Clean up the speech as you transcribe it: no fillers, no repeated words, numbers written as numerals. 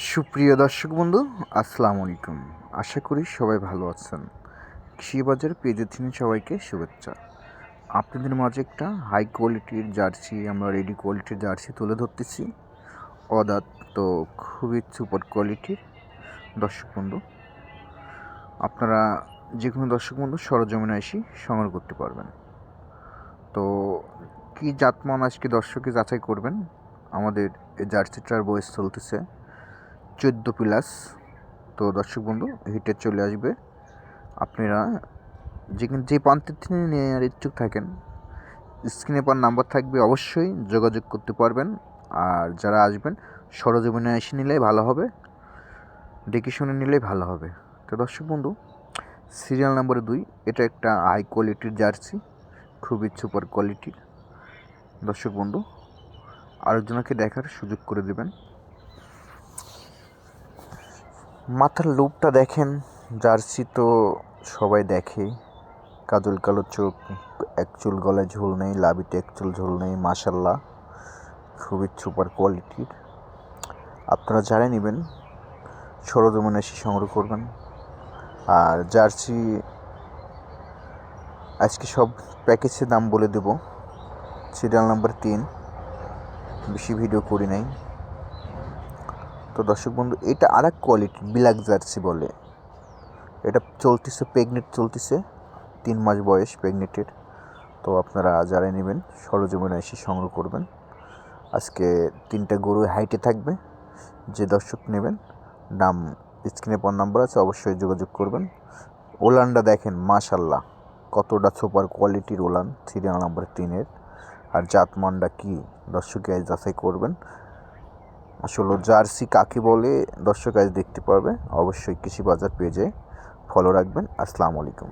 সুপ্রিয় দর্শক বন্ধু, আসসালামু আলাইকুম। আশা করি সবাই ভালো আছেন। কৃষিবাজার পেজে থেকে সবাইকে শুভেচ্ছা। আপনাদের মাঝে একটা হাই কোয়ালিটির জার্সি, আমরা রেডি কোয়ালিটির জার্সি তুলে ধরতেছি। অদাত তো খুবই সুপার কোয়ালিটির দর্শক বন্ধু। আপনারা যে কোনো দর্শক বন্ধু সরজমিনে এসে সংগ্রহ করতে পারবেন। তো কী জাতমান আজকে দর্শকে যাচাই করবেন। আমাদের এই জার্সিটার বয়স চলতেছে 14+। তো দর্শক বন্ধু, হিটে চলে আসবে। আপনারা যে প্রান্তের থেকে নেওয়ার ইচ্ছুক থাকেন, স্ক্রিনে পাওয়ার নাম্বার থাকবে, অবশ্যই যোগাযোগ করতে পারবেন। আর যারা আসবেন সরজমিনে এসে নিলেই ভালো হবে, দেখে শুনে নিলেই ভালো হবে। তো দর্শক বন্ধু, সিরিয়াল নাম্বার 2, এটা একটা হাই কোয়ালিটির জার্সি, খুবই সুপার কোয়ালিটির। দর্শক বন্ধু, আরেকজনকে দেখার সুযোগ করে দেবেন। মাথার লুপটা দেখেন, জার্সি তো সবাই দেখে। কাজল কালো চোখ, এক চুল গলায় ঝোল নেই, লাবিতে এক চুল ঝোল নেই, মাশাল্লাহ খুবই সুপার কোয়ালিটির। আপনারা যারা নেবেন সরজমিনে এসে সংগ্রহ করবেন। আর জার্সি আজকে সব প্যাকেজের দাম বলে দেব। সিরিয়াল নাম্বার 3, বেশি ভিডিও করি নাই। তো দর্শক বন্ধু, এটা আর এক কোয়ালিটি, ব্ল্যাক জার্সি বলে। এটা চলতেছে, প্রেগনেন্ট চলতেছে, 3 মাস বয়স প্রেগনেন্টের। তো আপনারা যারা নেবেন সরজমিনে এসে সংগ্রহ করবেন। আজকে 3টা গরু হাইটে থাকবে। যে দর্শক নেবেন, নাম স্ক্রিনে পাওয়ার নাম্বার আছে, অবশ্যই যোগাযোগ করবেন। ওলানটা দেখেন, মাশাল্লাহ কতটা সুপার কোয়ালিটির ওলান, সিরিয়াল নাম্বার 3-এর। আর জাতমানটা কি দর্শকে আজ যাচাই করবেন। আসলে জার্সি কাকে বলে দর্শক আজ দেখতে পারবে। অবশ্যই কৃষি বাজার পেজে ফলো রাখবেন। আসসালামু আলাইকুম।